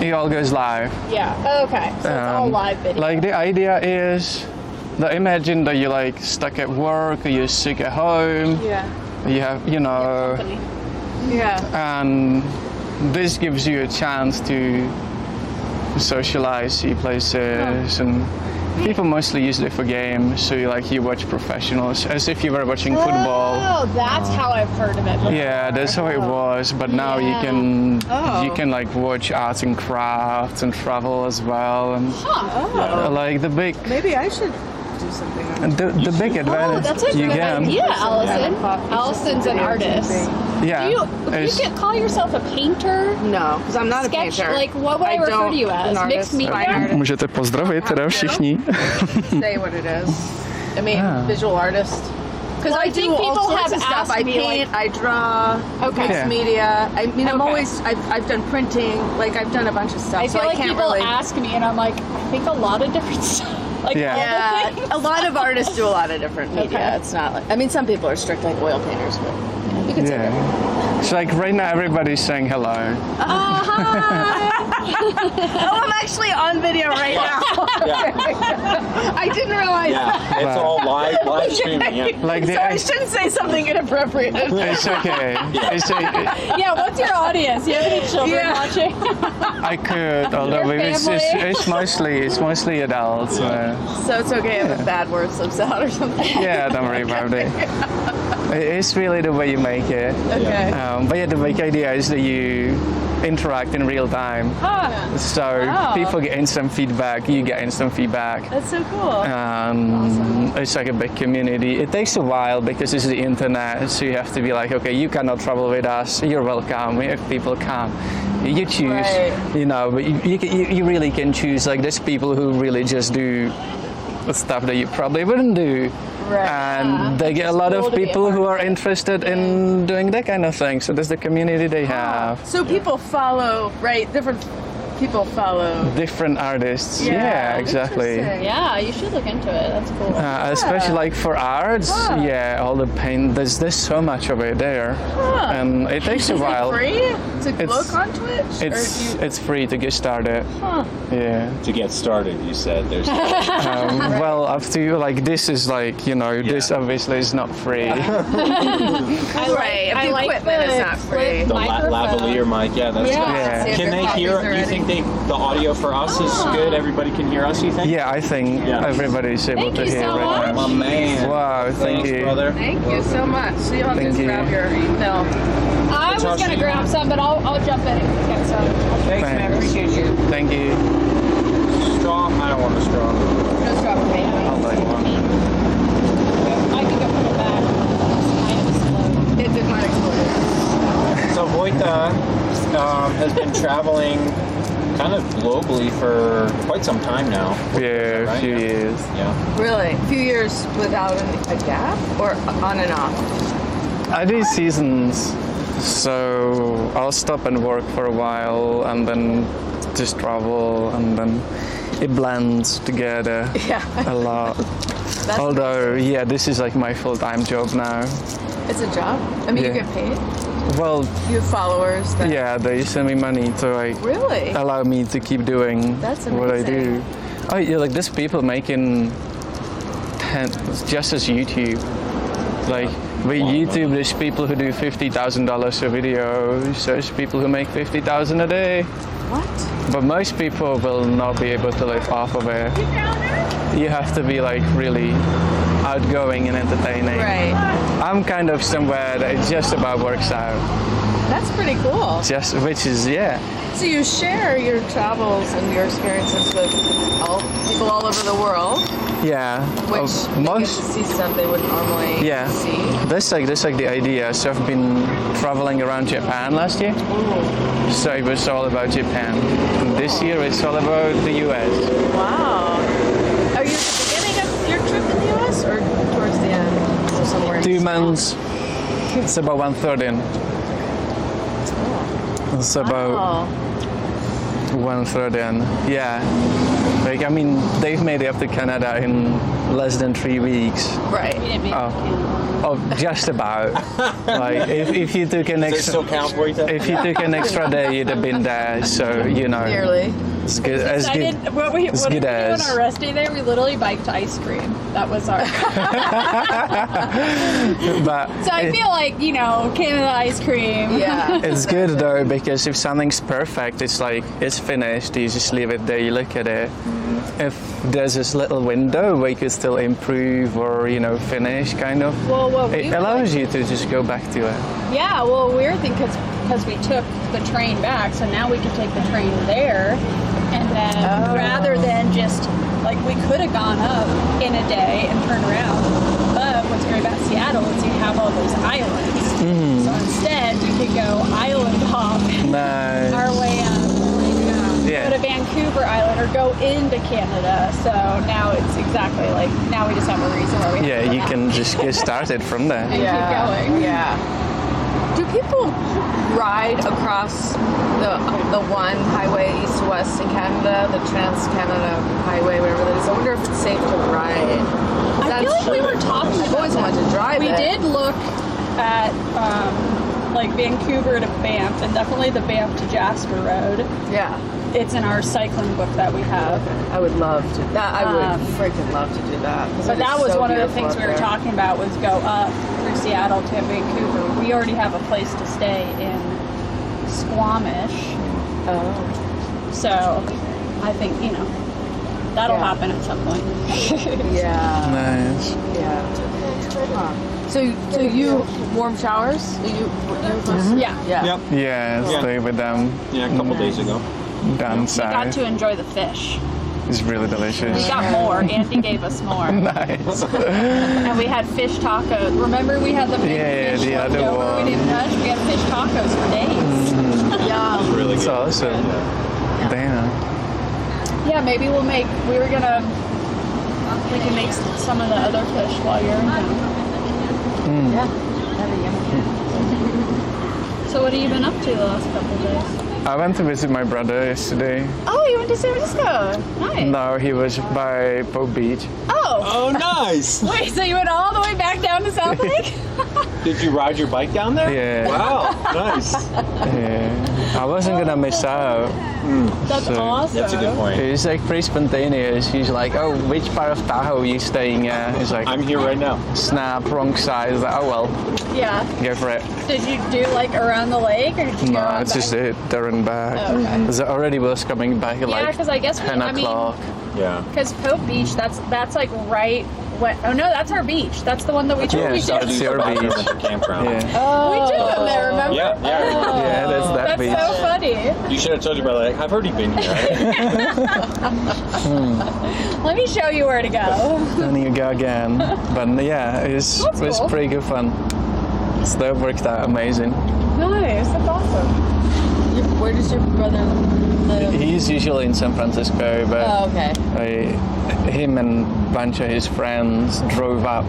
It all goes live. Yeah. Okay. So it's all live video. Like the idea is, imagine that you're like stuck at work, or you're sick at home. Yeah. You have, Company. Yeah. and this gives you a chance to socialize, see places, and people mostly use it for games. So you watch professionals as if you were watching football. Oh, that's how I've heard of it before. Yeah, that's how it was. But now you can like watch arts and crafts and travel as well. And like the big Maybe I should do something on the big advantage That's a you good can. idea, Allison. Allison's an artist. Yeah. Do you it's- can call yourself a painter? No, because I'm not Sketch, a painter. like what would I refer to you as? An Mixed artist, media? fine artist. Můžete pozdravit teda všichni. Say what it is. I mean, visual artist. Because Well, I I think do all people sorts have of stuff. asked I me, paint, I draw, Okay. mixed Yeah. media. I mean, I'm Okay. always, I've done printing, like I've done a bunch of stuff. I feel so like I can't people really. ask me, and I'm like, I think a lot of different stuff. Like Yeah. all the Yeah, things. a lot of artists do a lot of different media. Okay. It's not like, I mean, some people are strict like oil painters, but you can say that. Yeah. It's like right now everybody's saying hello. Oh, I'm actually on video right now. I didn't realize that. Yeah, it's all live streaming. Yeah. Like the So I shouldn't say something inappropriate. it's okay. It's Yeah, what's your audience? You have any children Yeah. watching? I could, although Your it's family. mostly adults. So it's okay if a bad word slips out or something. Yeah, don't worry about it. It's really the way you make it. Okay. But yeah, the big idea is that you interact in real time. So Wow. people get instant feedback, you get instant feedback. That's so cool. It's like a big community. It takes a while because it's the internet, so you have to be like, okay, you cannot travel with us. You're welcome. If people come, you choose. Right. But you really can choose. Like there's people who really just do stuff that you probably wouldn't do. Right. And they get a lot cool of to be a people part who of are it. interested in doing that kind of thing. So there's the community they have. So people follow, right? Different people follow. Different artists. Yeah, exactly. Interesting. Yeah, you should look into it. That's cool. Especially like for arts, yeah, all the paint. There's so much of it there, and it takes a Is while. it free to It's- look on Twitch? It's free to get started. Yeah. To get started, you said there's. Well, up to you. Like this is like this obviously is not free. Right, if the equipment is not free. The microphone. lavalier mic, yeah, that's Yeah. Yeah. See if Can their they copies hear? are You ready. think the audio for us is good? Everybody can hear us. You think? Yeah, I think Yeah. everybody's able Thank to you hear so right My now. man. Wow, thank Thanks, you. brother. Thank you so much. So you'll have Thank to you. grab your film. I was gonna grab some, but I'll jump in and get some. Thanks, man. Thanks. Appreciate you. Thank you. Straw? I don't want a straw. No strawberry. I'll buy one. I can go put it back. I am slow. It did not explode. So Vojta has been traveling kind of globally for quite some time now. Yeah, a Right? few years. Yeah. Really? A few years without a gap? Or on and off? I do seasons, so I'll stop and work for a while, and then just travel, and then it blends together Yeah. a lot. That's Although, yeah, this is like my full-time job now. It's a job? I mean, you Yeah. get paid? Well, You have followers? That... yeah, they send me money to like Really? allow me to keep doing That's what I do. amazing. Oh, yeah, like there's people making just as YouTube. Like with YouTube, there's people who do $50,000 a video. So there's people who make $50,000 a day. What? But most people will not be able to live off of it. You have to be like really outgoing and entertaining. Right. I'm kind of somewhere that it just about works out. That's pretty cool. Just which is yeah. So you share your travels and your experiences with people all over the world, Yeah. which they get most to see stuff they wouldn't normally yeah. see. That's like the idea. So I've been traveling around Japan last year. So it was all about Japan. And this year it's all about the US. Wow. Are you at the beginning of your trip in the U.S. or towards the end? Or somewhere in 2 the months. It's about 1/3 in. It's about Wow. 1/3 in. Yeah. Like, I mean, they've made it up to Canada in less than 3 weeks. Right. We didn't make Oh, just about. Like, if you took an Does it extra, still count for you? if you took an extra day, you'd have been there. So you know, Nearly. it's good. As I good. did, what did we as do good on as. our rest day there? We literally biked ice cream. That was our. But So I feel like, Canada ice cream. Yeah. it's good though, because if something's perfect, it's like it's finished. You just leave it there. You look at it. If there's this little window where you could still improve or finish, kind of. Well, what we It were allows you to just go back to it. Yeah, well, we were thinking because we took the train back, so now we can take the train there, and then rather than just like we could have gone up in a day and turned around, but what's great about Seattle is you have all those islands. So instead, we could go island hop Nice. our way up. Yeah. Go to Vancouver Island or go into Canada. So now it's exactly like now we just have a reason where we have Yeah, to go you back can just get started from there. and keep going. Yeah. Do people ride across the one highway east to west in Canada, the Trans Canada Highway, whatever that is? I wonder if it's safe to ride. I feel like we were talking I've about always that. wanted to drive We it. did look at like Vancouver to Banff and definitely the Banff to Jasper Road. Yeah. It's in our cycling book that we have. I would love to. I would freaking love to do that. 'cause But it is that was so one of the beautiful things up we were there. talking about was go up through Seattle to Vancouver. We already have a place to stay in Squamish. Oh. So I think, that'll Yeah. happen at some point. Yeah. Nice. Yeah. Huh. So you warm showers? You Yeah. Yeah. Yep. Yeah, stay with them Yeah, a couple days ago. down We got south. to enjoy the fish. It's really delicious. We got more. Andy gave us more. Nice. And we had fish tacos. Remember we had the big Yeah, fish the left other over one. we didn't touch? We had fish tacos for days. Yeah. Really It's good. awesome. Damn. Yeah, maybe we can make some of the other fish while you're in town. Yeah. That'd be yummy. So what have you been up to the last couple of days? I went to visit my brother yesterday. Oh, you went to San Francisco. Nice. No, he was by Pope Beach. Oh. Oh, nice. Wait, so you went all the way back down to South Lake? Did you ride your bike down there? Yeah. Wow, nice. Yeah. I wasn't gonna miss out. That's So- awesome. That's a good point. It's like pretty spontaneous. He's like, "Oh, which part of Tahoe are you staying at?" He's like, I'm here right now. "Snap, wrong side." He's like, "Oh well, Yeah. go for it." Did you do like around the lake or did you go No, around it's back? just it there and back. Oh, okay. Because I already was coming back at Yeah, like because I guess 10 o'clock. Yeah. because Pope Beach, that's like right. Oh no, that's our beach. That's the one that we took Yeah, you so to. it's your beach. Campground. Yeah. We took them there, remember? Yeah, yeah. Yeah, that's that That's beach. so funny. You should have told your brother, like, I've already been here. Let me show you where to go. Then you go again. But yeah, it was cool. pretty good fun. So that worked out amazing. Nice, that's awesome. Where does your brother live? He's usually in San Francisco, but Oh, okay. him and a bunch of his friends drove up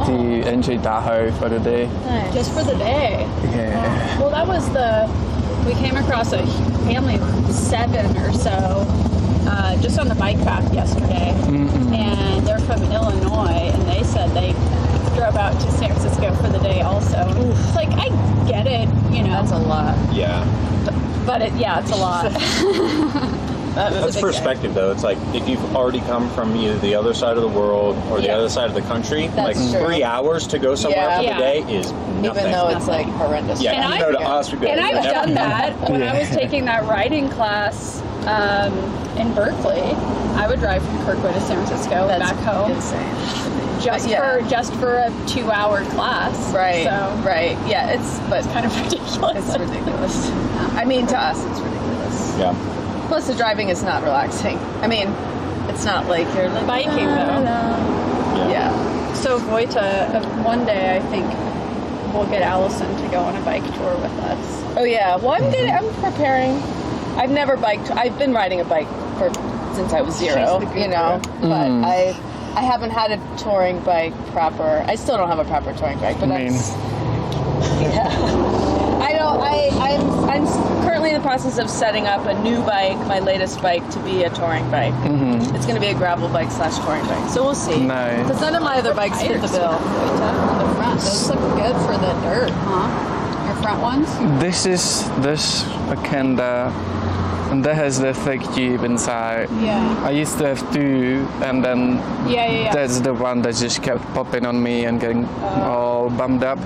to enjoy Tahoe for the day. Nice. Just for the day. Yeah. Well, that was we came across a family of 7 or so just on the bike path yesterday. And they're from Illinois, and they said they drove out to San Francisco for the day also. It's like, I get it, That's a lot. Yeah. but it's a lot. That's perspective, though. It's like if you've already come from either the other side of the world or the Yeah. other side of the country, That's like true. 3 hours to go somewhere Yeah. for Yeah. the day is nothing. Even though it's like horrendous. yeah, And you know, to us, we'd be like, And I've never done mind. that when I Yeah. was taking that riding class in Berkeley. I would drive from Kirkwood to San Francisco That's back home insane. just for a 2-hour class. Right. So Right. Yeah. it's kind of ridiculous. It's ridiculous. I mean, to us, it's ridiculous. Yeah. Plus, the driving is not relaxing. I mean, it's not like you're like Biking, though. Yeah. So Vojta, one day I think we'll get Allison to go on a bike tour with us. Oh yeah. Well, I'm preparing. I've never biked. I've been riding a bike since I was 0. She's the guru. But I haven't had a touring bike proper. I still don't have a proper touring bike. But I mean- that's yeah. I don't. I'm currently in the process of setting up a new bike, my latest bike, to be a touring bike. Mm-hmm. It's going to be a gravel bike / touring bike. So we'll see. Nice. Because none of my other bikes fit the bill. On the front, those look good for the dirt, huh? Your front ones? This is a Kenda, and that has the thick tube inside. Yeah. I used to have two, and then Yeah. that's the one that just kept popping on me and getting all bummed up.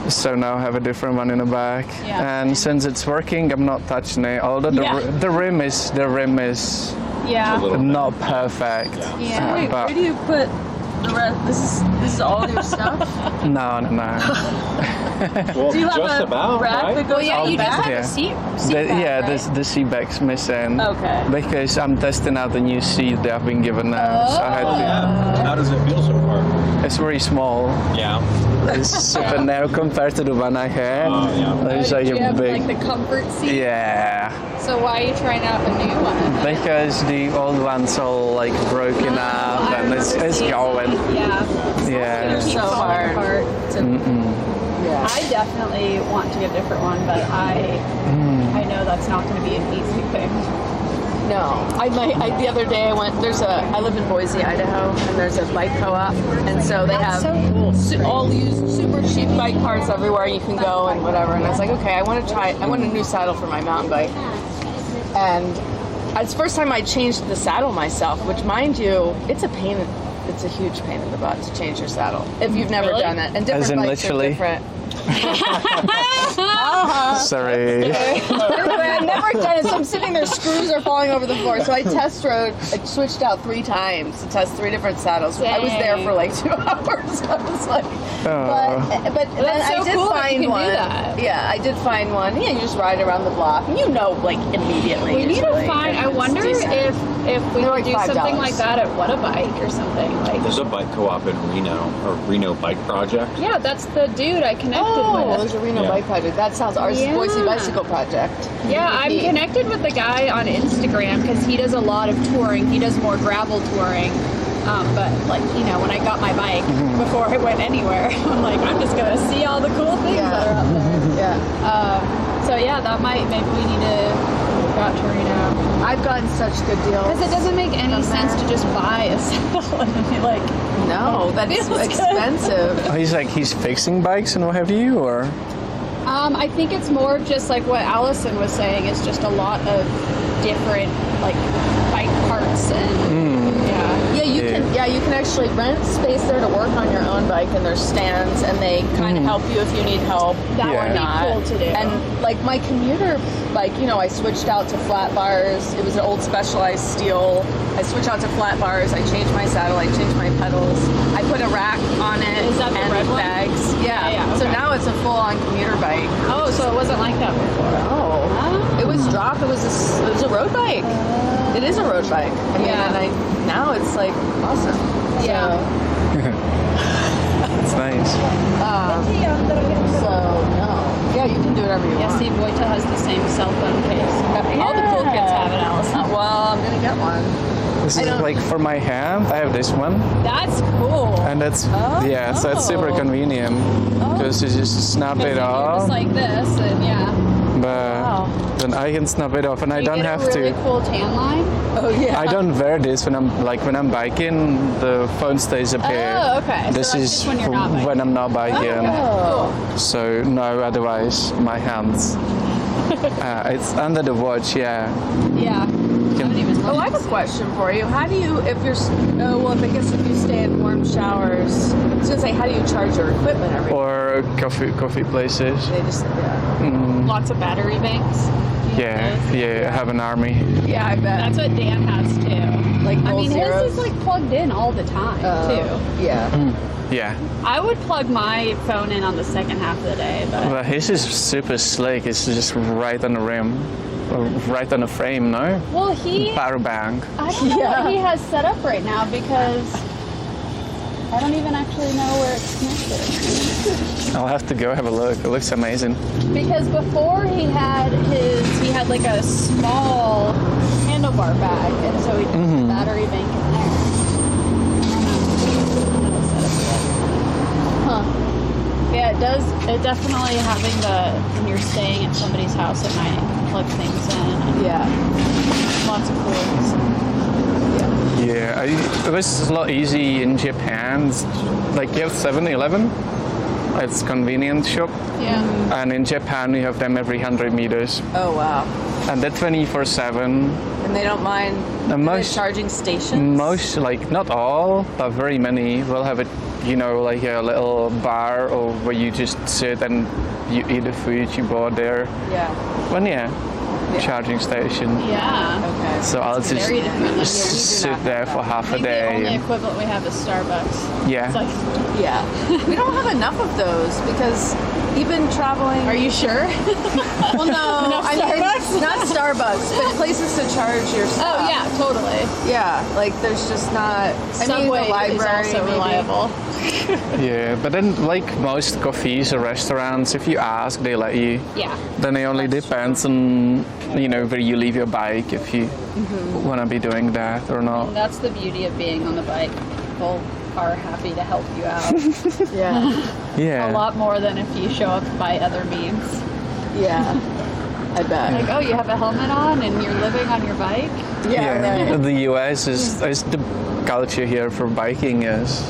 So now I have a different one in the back, Yeah. and since it's working, I'm not touching it. Although the rim is Yeah. not perfect. Yeah. Wait, but where do you put the rest? This is all your stuff? no. Well, Do you have just a about, rack right? that goes Yeah, all you just back? have Yeah. a seat The, back, yeah, right? the seat back's missing. Okay. Because I'm testing out the new seat that I've been given now. So I had to, Yeah. How does it feel so far? it's very small. Yeah. It's super narrow compared to the one I had. Oh, yeah. It's like Do you a have big. like the comfort seat? Yeah. So why are you trying out a new one? Because the old one's all like broken up and it's going. Yeah. Yeah. Keep So falling hard. apart. Yeah. I definitely want to get a different one, but I know that's not going to be an easy thing. No, the other day I went. I live in Boise, Idaho, and there's a bike co-op, and so they That's have so cool. all used super cheap bike parts everywhere you can go and whatever. And I was like, okay, I want a new saddle for my mountain bike, and it's the first time I changed the saddle myself. Which, mind you, it's a pain. It's a huge pain in the butt to change your saddle if you've never Really? done it. And different As in bikes literally? are different. Sorry. Anyway, I've never done it, so I'm sitting there, screws are falling over the floor. So I switched out 3 times to test 3 different saddles. I was there for like 2 hours. I was like, but then That's so I did cool that you find can do one. that. Yeah, I did find one. Yeah, you just ride around the block, and like immediately. We need to usually, find. I it's wonder decent. if we They're could do like something $5. like that at What a Bike or something. Like, There's a bike co-op in Reno, or Reno Bike Project. yeah, that's the dude I connected Oh, with. there's a Reno Yeah. Bike Project. That sounds ours. Yeah. Is Boise Bicycle Project. Yeah, I'm BBP. connected with the guy on Instagram because he does a lot of touring. He does more gravel touring. But like, when I got my bike before I went anywhere, I'm like, I'm just gonna see all the cool things that are out there. Yeah. So yeah, maybe we need to go out to Reno. I've gotten such good deals. Because it doesn't make any From sense there. to just buy a saddle and be like, No, that's Feels good. expensive. He's fixing bikes and what have you, or I think it's more of just like what Allison was saying. It's just a lot of different like bike parts and You can actually rent space there to work on your own bike, and there's stands, and they kind of help you if you need help. That Yeah. would be Not. cool to do. And like my commuter bike, I switched out to flat bars. It was an old Specialized steel. I switched out to flat bars. I changed my saddle. I changed my pedals. I put a rack on it. Is that the and red one? bags. Yeah. Yeah, So okay. now it's a full-on commuter bike. oh, so it wasn't like that before. Oh. It was drop. It was a road bike. It is a road bike. I mean, Yeah. and now it's like awesome. Yeah. it's nice. So no. Yeah, you can do whatever you Yeah, want. see, Voita has the same cell phone case. All the cool kids have it, Allison. Well, I'm gonna get one. This is like for my hand. I have this one, That's cool. and that's so it's super convenient because you just snap it Just off. like this, and yeah. But then I can snap it off, and I You don't get have a really to. cool tan line. Oh yeah. I don't wear this when I'm biking. The phone stays up here. Oh, okay. So This that's is just when you're not biking. when I'm not biking. Oh. So no, otherwise my hands. It's under the watch. Yeah. Yeah. I haven't even Oh, I looked. have a question for you. How do you, if you stay in warm showers, I was gonna say, how do you charge your equipment every day? Or coffee places. They just, Lots of battery banks. Yeah. I have an army. yeah, I bet. That's what Dan has too. Like I mean, zeros? his is like plugged in all the time too. Yeah. Yeah. I would plug my phone in on the second half of the day, but But his is super slick. It's just right on the rim, or right on the frame. No. well, he Power bank. I don't know Yeah. what he has set up right now because I don't even actually know where it's connected. I'll have to go have a look. It looks amazing. Because before he had like a small handlebar bag, and so he put the battery bank in there. Huh. Yeah, it does. It definitely having when you're staying at somebody's house at night. plug things in. And Yeah. lots of cords. Yeah, it was a lot easy in Japan. Like you have 7-Eleven, it's convenience shop, Yeah. and in Japan you have them every 100 meters, Oh wow. and they're 24/7. And they don't mind The are they most- charging stations. Most, like not all, but very many will have it. You know, like a little bar or where you just sit and you eat the food you bought there. Yeah. Well, yeah, charging station. Yeah. Okay. So I'll just very different. Yeah, we do sit not there have for that. half I a think the day. only and- equivalent we have is Starbucks. yeah. It's like, Yeah. We don't have enough of those because even traveling. are you sure? Well, no. Enough I mean, Starbucks? not Starbucks, but places to charge your stuff. Oh yeah, totally. Yeah. Like there's just not. Subway the library is also maybe. reliable. Yeah, but then like most cafes or restaurants, if you ask, they let you. Yeah. Then it only depends on where you leave your bike if you want to be doing that or not. And that's the beauty of being on the bike. People are happy to help you out Yeah. Yeah. a lot more than if you show up by other means. Yeah. I bet. Like, oh, you have a helmet on and you're living on your bike? Yeah. Yeah, right. the US is the culture here for biking is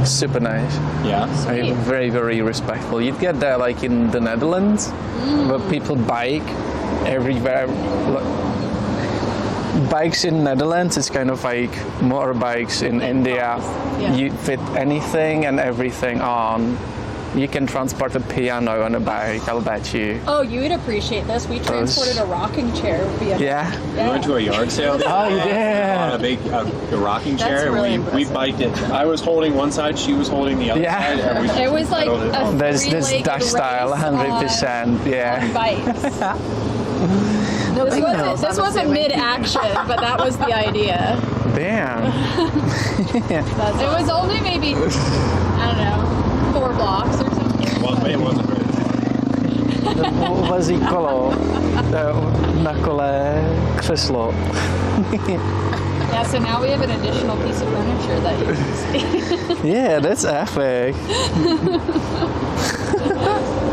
super nice. Yeah. Sweet. Very, very respectful. You'd get that like in the Netherlands, where people bike everywhere. Bikes in Netherlands is kind of like motorbikes in India. Yeah. You fit anything and everything on. You can transport a piano on a bike, I'll bet you. Oh, you would appreciate this. We transported a rocking chair via. Yeah? We went to a yard sale. the other day, yeah. On a big a rocking chair, That's really and we impressive. biked it. I was holding one side, she was holding the other Yeah. side. And we It was like pedaled it a home. There's this three-legged Dutch style, race 100%. on Yeah. bikes. Nobody This knows, wasn't honestly. mid-action, but that was the idea. Damn. It was only maybe, I don't know, 4 blocks or something. Well, it wasn't very Vozí kolo na kole křeslo. Yeah, so now we have an additional piece of furniture that you can see. Yeah, that's epic.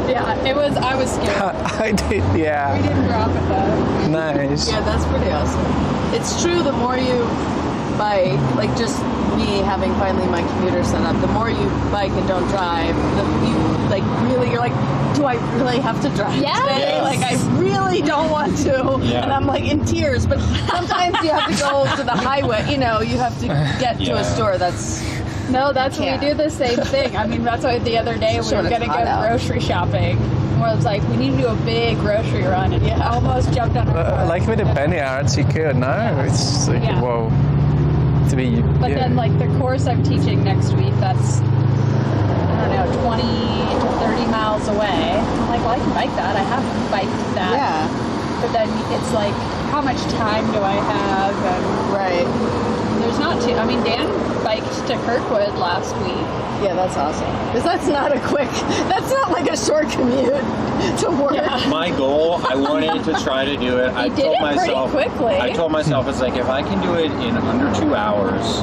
Yeah, I was scared. I did, We yeah. didn't drop it though. Nice. Yeah, that's pretty awesome. It's true, the more you bike, like just me having finally my commuter set up, the more you bike and don't drive, you're like, do I really have to drive Yes. today? Yes. Like, I really don't want to. Yeah. And I'm like in tears, but sometimes you have to go to the highway, you have to get to Yeah. a store that's, No, that's Can't. we do the same thing. I mean, that's why the other day we Sure, were it's gonna hot go out. grocery shopping. Where it's like we need to do a big grocery run, and Yeah. almost jumped on our car. Like with the penny arts, you could, no? It's like, Yeah. whoa. To be, But yeah. then, like the course I'm teaching next week, that's I don't know, 20 to 30 miles away. I'm like, well, I can bike that. I have biked that. yeah, But then it's like, how much time do I have? And right. there's not too. I mean, Dan biked to Kirkwood last week. Yeah, that's awesome. Because that's not like a short commute to work. Yeah. My goal, I wanted to try to do it. I did told it pretty myself quickly. I told myself it's like if I can do it in under 2 hours,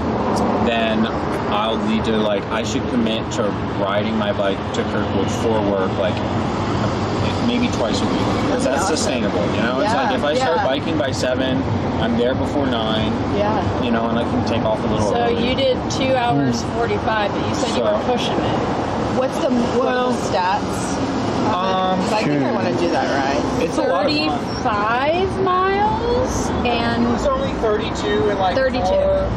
then I'll need to I should commit to riding my bike to Kirkwood for work maybe twice a week. Because that's awesome. sustainable, It's like if I start Yeah. biking by 7, I'm there before 9, Yeah. and I can take off a little So early. you did 2 hours 45, but you said you were So- pushing it. What's the stats? I think I want to do that, right? It's a lot of fun. 35 miles and It's only 32 and 32. 4.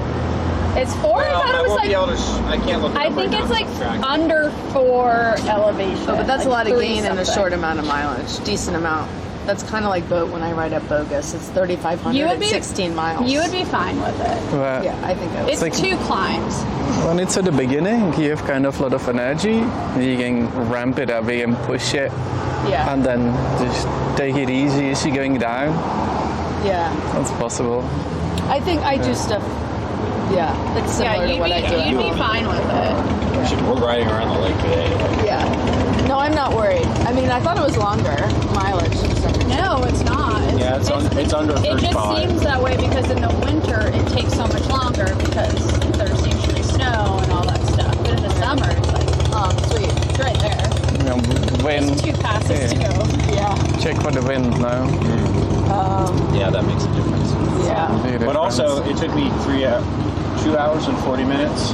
it's 4. Well, I thought I it was won't like. be able to. I can't look. It I up think right it's now, like so I'm tracking. under 4 elevation. Oh, but that's like a lot of 3 gain in a something. short amount of mileage. Decent amount. That's kind of like when I ride up Bogus. It's 3,500 You would and be 16 miles. You would be fine with it. But Yeah, I think I would. It's like- 2 climbs. when it's at the beginning, you have kind of a lot of energy. You can ramp it up, you can push it, Yeah. and then just take it easy as you're going down. Yeah. That's possible. I think I do stuff. Yeah. It's similar to You'd what I do. be fine with it. We're riding around the lake today. Yeah. No, I'm not worried. I mean, I thought it was longer mileage and stuff. No, it's not. Yeah, it's under It just 35. seems that way because in the winter it takes so much longer because there's usually snow and all that stuff. But in the summer it's like Oh, sweet. it's right there. When There's 2 passes to go. Yeah. check for the wind now. Yeah, that makes a difference. Yeah. But also, it took me 2 hours and 40 minutes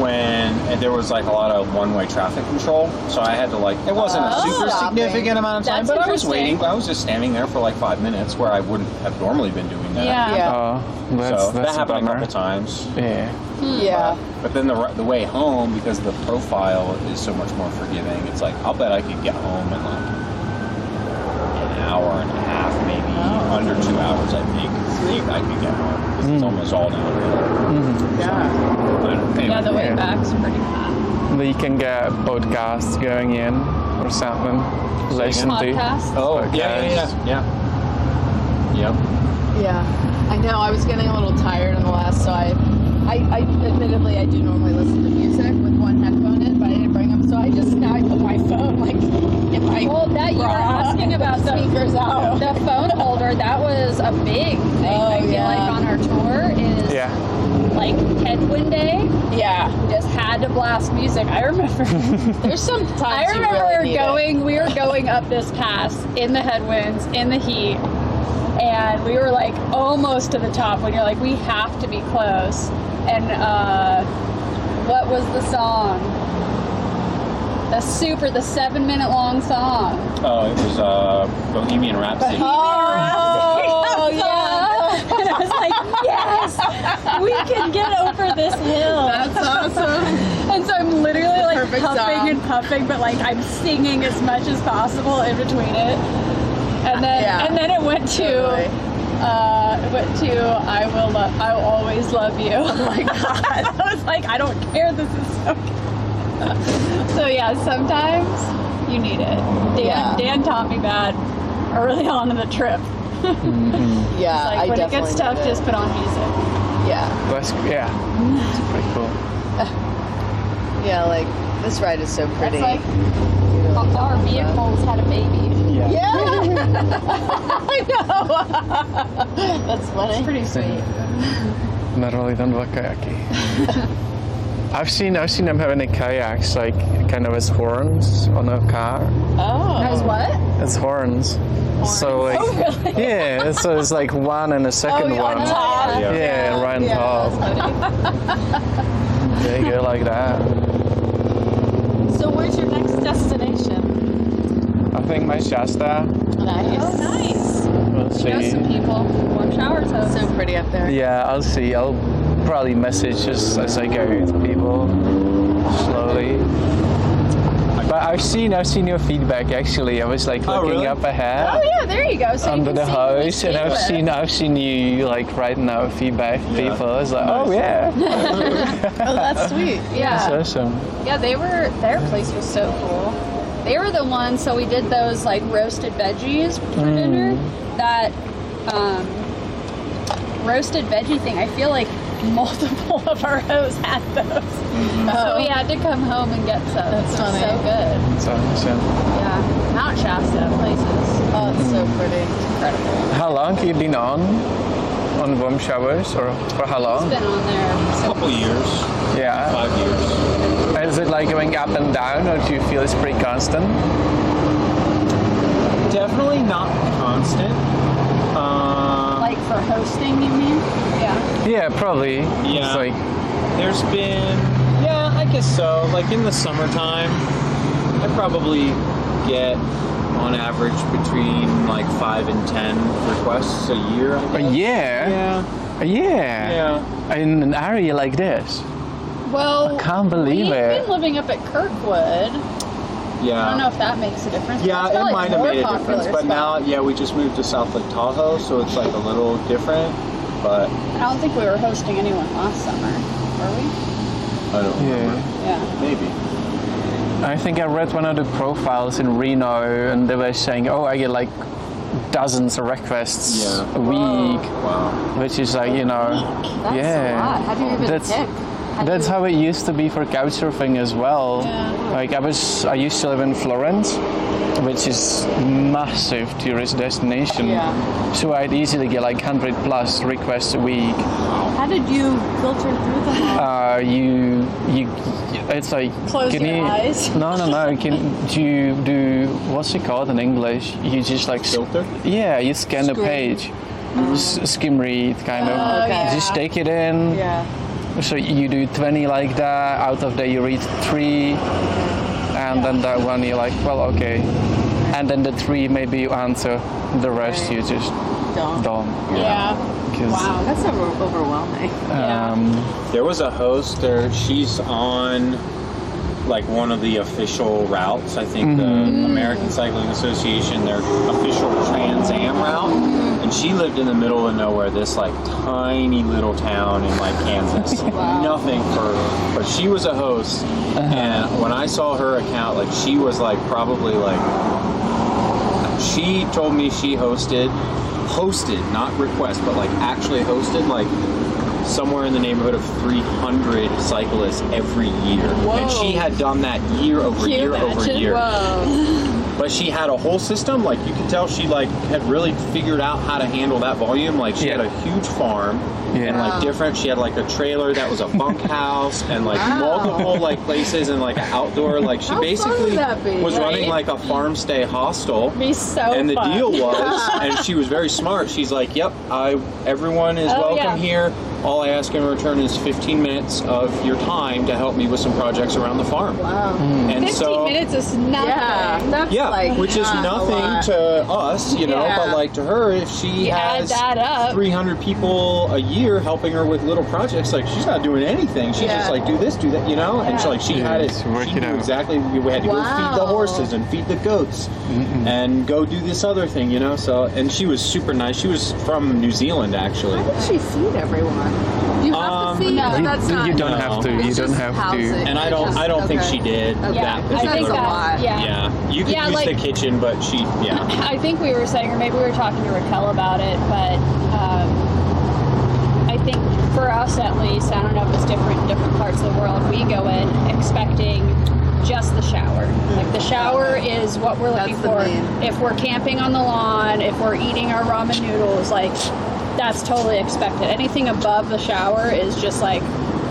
when there was like a lot of one-way traffic control. So I had to like, it wasn't a super significant amount of time, That's but I was interesting. waiting. I was just standing there for like 5 minutes where I wouldn't have normally been doing that. Yeah. Yeah. Oh, that's So that a happened a bummer. couple times. Yeah. Yeah. But then the way home, because the profile is so much more forgiving, it's like, I'll bet I could get home in like an hour and a half, maybe under 2 hours, I think I could get home. 'Cause it's almost all downhill. Yeah. But anyway, Yeah, the way Yeah. back's pretty bad. We can get podcasts going in or something. Listen to. Podcast. Oh, yeah. Yep. Yeah, I know. I was getting a little tired in the last, so I admittedly I do normally listen to music with one headphone in, but I didn't bring them, so I put my phone like in my Well, that you were asking about the speakers out. the phone holder. That was a big thing. Oh, I feel yeah. like on our tour is Yeah. like headwind day. Yeah, We just had to blast music. I remember. there's some times I you remember really need it. we were going up this pass in the headwinds, in the heat, and we were like almost to the top when you're like, we have to be close. And what was the song? The 7-minute long song. Oh, it was Bohemian Rhapsody. Oh, yeah. And I was like, yes, we can get over this hill. That's awesome. And so I'm literally like Perfect puffing song. and puffing, but like I'm singing as much as possible in between it. And then Yeah. and then it went to Totally. I will always love you. Oh my god. I was like, I don't care, this is so good. So yeah, sometimes you need it. Dan taught me that early on in the trip. Yeah, Like I when it definitely gets tough, need it. just put on music. Yeah, That's, yeah. It's pretty cool. yeah. Like this ride is so pretty. It's like our vehicles had a baby. Yeah, I know. That's funny. It's pretty sweet. Narrow than kayaki. I've seen them having the kayaks like kind of as horns on a car. Oh, As what? As horns. So like, Oh, really? yeah. So it's like one and a second Oh, one. on top. Yeah, right on Yeah, top. There you go, like that. So where's your next destination? I think my Shasta. Nice. Oh, nice. We'll We know see. some people. Warm showers. So pretty up there. Yeah, I'll see. I'll probably message just as I go to people slowly. But I've seen your feedback actually. I was like looking really? up ahead. Oh yeah, there you go. So Under you the can see who we house, and speak with. I've seen you like writing out feedback to people. I was like, oh yeah, Oh, that's sweet. Yeah. that's awesome. Yeah, their place was so cool. They were the ones, so we did those like roasted veggies for dinner. That roasted veggie thing, I feel like multiple of our hosts had those. So we had to come home and get some. That's It was funny. so good. That's awesome. Yeah. Mount Shasta places. Oh, it's so pretty. Incredible. How long have you been on warm showers, or for how long? Been on there. A couple years, Yeah. 5 years. And is it like going up and down, or do you feel it's pretty constant? Definitely not constant. Like for hosting, you mean? Yeah. Yeah, probably. Yeah. It's like, There's been, yeah, I guess so. Like in the summertime, I probably get on average between like 5 and 10 requests a year. I guess. yeah. Yeah. Yeah. In an area like this. Well, I can't believe we've it. been living up at Kirkwood. Yeah. I don't know if that makes a difference. but Yeah, that's it probably might have more made a popular difference, but spot. now, yeah, we just moved to South Lake Tahoe, so it's like a little different. But I don't think we were hosting anyone last summer, were we? I don't remember. Yeah. Yeah. Maybe. I think I read one of the profiles in Reno, and they were saying, "Oh, I get like dozens of requests Yeah. a week," Wow. which is like, That's a lot. How do you even That's- pick? That's how it used to be for couchsurfing as well. Yeah. Like I used to live in Florence, which is massive tourist destination. Yeah. So I'd easily get like 100 plus requests a week. How did you filter through them? You it's like Close can your you, eyes. No. Can you do what's it called in English? You just like Filter? Yeah, you scan the page. Skim read kind of. Oh, Okay. You just take it in. Yeah. So you do 20 like that. Out of that you read 3, and then that one you're like, well, okay. And then the 3 maybe you answer. The rest you just don't. Yeah. 'Cause, Wow. That's overwhelming. There was a host there. She's on like one of the official routes. I think the American Cycling Association, their official Trans Am route. And she lived in the middle of nowhere, this like tiny little town in like Kansas. Nothing for her. But she was a host. And when I saw her account, like she was like probably like, she told me she hosted, not request, but like actually hosted like somewhere in the neighborhood of 300 cyclists every year. And she had done that year over Can you year over imagine? year. Whoa. But she had a whole system, like you could tell she like had really figured out how to handle that volume. Like she had a huge farm and like different, she had like a trailer that was a bunkhouse and like multiple like places and like an outdoor, like she How fun basically would that be, was running right? like a farm stay hostel. Be so And the fun. deal was, and she was very smart. She's like, "Yep, everyone is welcome here. All I ask in return is 15 minutes of your time to help me with some projects around the farm." Wow. And 15 minutes is nothing. Yeah. That's like which is not a nothing lot. to us, you know, Yeah. but like to her, if she You add has that up. 300 people a year helping her with little projects, like she's not doing anything. She's just like, do this, do that, you know? And so like she had it, just work she it knew out. exactly, we had to go feed the Wow. horses and feed the goats and go do this other thing, you know? So, and she was super nice. She was from New Zealand, actually. How does she feed everyone? You have to feed, no. but You, that's not. you don't No. have to. You It's don't just have housing. to. And I don't think she did Okay. Yeah, that I think particular a that. lot. Yeah. Yeah, you could Yeah, use like- the kitchen, but she, yeah. I think we were saying, or maybe we were talking to Raquel about it, but I think for us at least, I don't know if it's different in different parts of the world, we go in expecting just the shower. Like the shower is what we're looking That's the for. main. If we're camping on the lawn, if we're eating our ramen noodles, like that's totally expected. Anything above the shower is just like,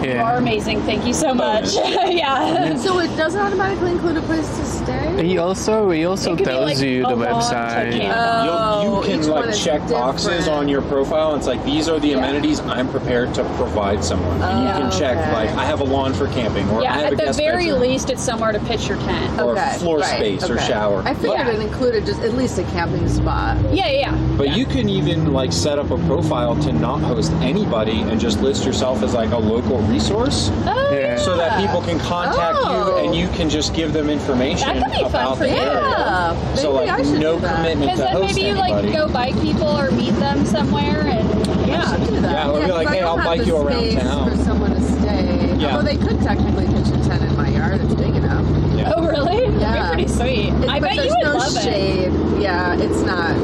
you are amazing, thank you so much. Yeah. So it doesn't automatically include a place to stay? He also It could be, tells like, you the a lawn to website. camp. You each can one like is check boxes different. on your profile. It's like these are the amenities I'm prepared to provide someone. And you can check okay. like I have a lawn for camping, or I Yeah, have at a the guest very bedroom, least, it's somewhere to pitch your tent. or Okay, floor right, space or okay. shower. I figured Yeah. it included just at least a camping spot. Yeah, yeah. But you can even like set up a profile to not host anybody and just list yourself as like a local resource, Yeah. so that people can contact Oh. you and you can just give them information That could be fun about for the you. area. Yeah. So Maybe like I should no do that. commitment Because to then host maybe you anybody. like go bike people or meet them somewhere, and I should do that. Yeah, or be 'cause like, I hey, don't I'll have bike the you around space town. for someone to stay. Yeah. Although they could technically pitch a tent in my yard. It's big enough. Yeah. Oh, really? That'd Yeah. be pretty sweet. I But bet you there's would no love it. shade. Yeah, it's not.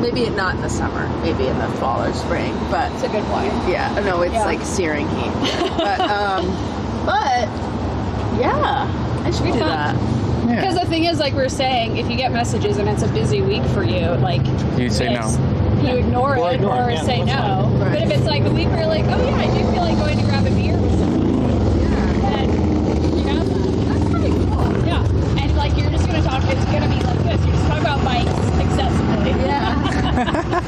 Maybe not in the summer. Maybe in the fall or spring. But That's a good point. yeah, no, it's Yeah. like searing heat. But yeah, I should Be do fun. that. Because the thing is, like we were saying, if you get messages and it's a busy week for you, like You say no. it's- You ignore Or it ignore or it, yeah, say that's no. fine. But if it's like a week where you're like, oh yeah, I do feel like going to grab a beer with someone, then you have that. That's pretty cool. Yeah. And like you're just gonna talk, it's gonna be like this. You're just talking about bikes accessibly. Yeah,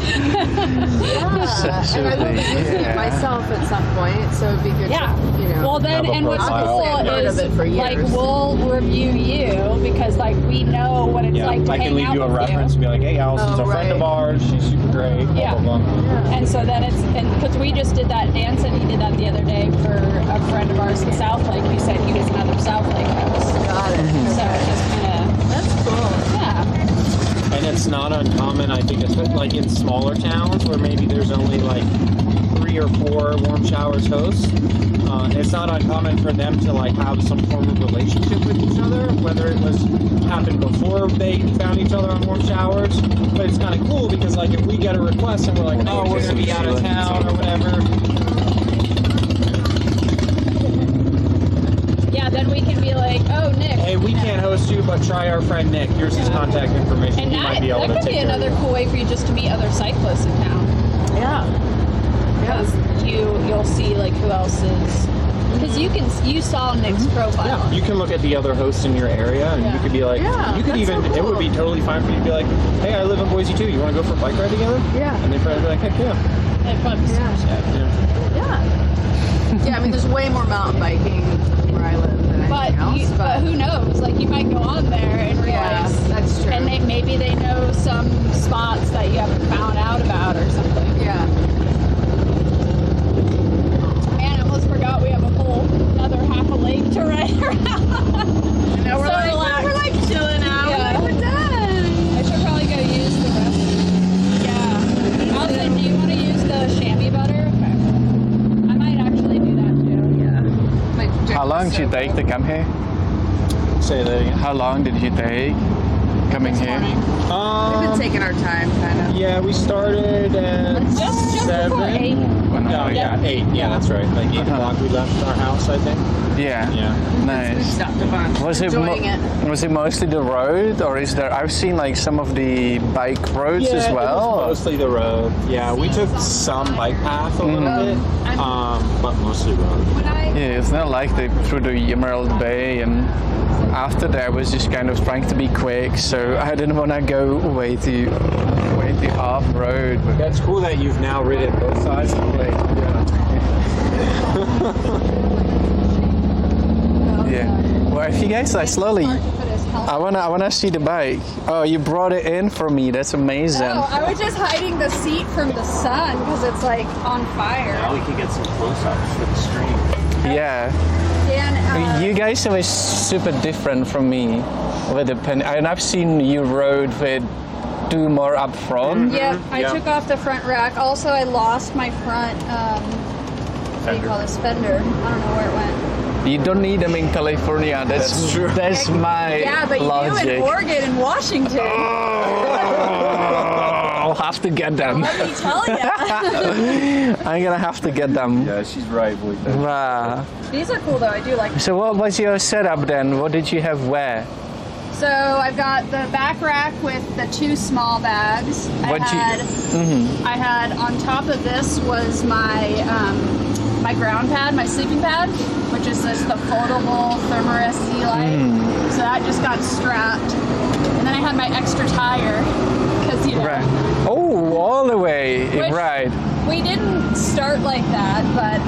and I will be using it myself at some point, so it'd be good Yeah. to, you know. Well then, Have a and what's profile. cool I've heard is of it for like years. we'll review you because like we know what it's Yeah, like to I hang can leave out you a with reference and be like, hey, Allison's Oh, a friend right. of ours. She's super great. Blah, Yeah. blah, blah. And so then it's, and because we just did that, Dan said he did that the other day for a friend of ours in South Lake. He said he was another South Lake host. Got it. So it's just kind of, That's cool. yeah. And it's not uncommon, I think, it's like in smaller towns where maybe there's only like 3 or 4 warm showers hosts. It's not uncommon for them to like have some form of relationship with each other, whether it was happened before they found each other on warm showers. But it's kind of cool because like if we get a request and we're like, oh, we're gonna be out of town or whatever. yeah, then we can be like, oh, Nick. Hey, we can't host you, but try our friend Nick. Here's his contact information. And He might be able that to could take be care of another you. cool way for you just to meet other cyclists in town. Yeah. Because you'll see like who else is. Because you saw Nick's profile. Yeah, you can look at the other hosts in your area, and you could be like, Yeah, you could that's even, so it would cool. be totally fine for you to be like, hey, I live in Boise too. You want to go for a bike ride together? Yeah. And they'd probably be like, heck yeah. And probably super stoked. Yeah. Yeah, I mean, there's way more mountain biking where I live than But anything else. but who knows? Like you might go on there and Yeah, realize, that's true. and maybe they know some spots that you haven't found out about or something. Yeah. Man, I almost forgot we have another half a lake to ride around. Now we're So like, relaxed. we're like chilling out. Yeah. We're done. I should probably go use the rest. Yeah. Allison, do you want to use the chamois butter? Okay. I might actually do that too. Yeah. My drink How long is did you so take cold. to come here? Say that again. How long did you take coming here? We've been taking our time, kind of. Yeah, we started at Just before 7. 8. No, yeah, 8. Yeah, that's right. Like 8 o'clock we left our house, I think. Yeah. Yeah. We Nice. stopped a bunch. Was it Enjoying it. was it mostly the road, or is there? I've seen like some of the bike roads as It well. was mostly the road. Yeah, we took some bike path a little bit, but mostly road. Yeah, it's not like through the Emerald Bay, and after that I was just kind of trying to be quick, so I didn't want to go way too off road. But That's cool that you've now ridden both sides of the lake. yeah. Well, if you guys like slowly, I wanna see the bike. Oh, you brought it in for me. That's amazing. Oh, I was just hiding the seat from the sun because it's like on fire. Now we can get some close-ups for the stream. Yeah. Dan, You guys are super different from me with the pen, and I've seen you rode with 2 more up front. Yep, I Yeah. took off the front rack. Also, I lost my front, what do you call this, fender. I don't know where it went. You don't need them in California. That's true. That's my Yeah, but you do logic. in Oregon and Washington. I'll have to get them. Let me tell you. I'm gonna have to get them. Yeah, she's right, boy. Wow. These are cool though. I do like them. So what was your setup then? What did you have where? So I've got the back rack with the 2 small bags. I had on top of this was my my ground pad, my sleeping pad, which is just the foldable Thermarest Z-Lite. So that just got strapped. And then I had my extra tire because Right. Oh, all the way. Which- Right. we didn't start like that, but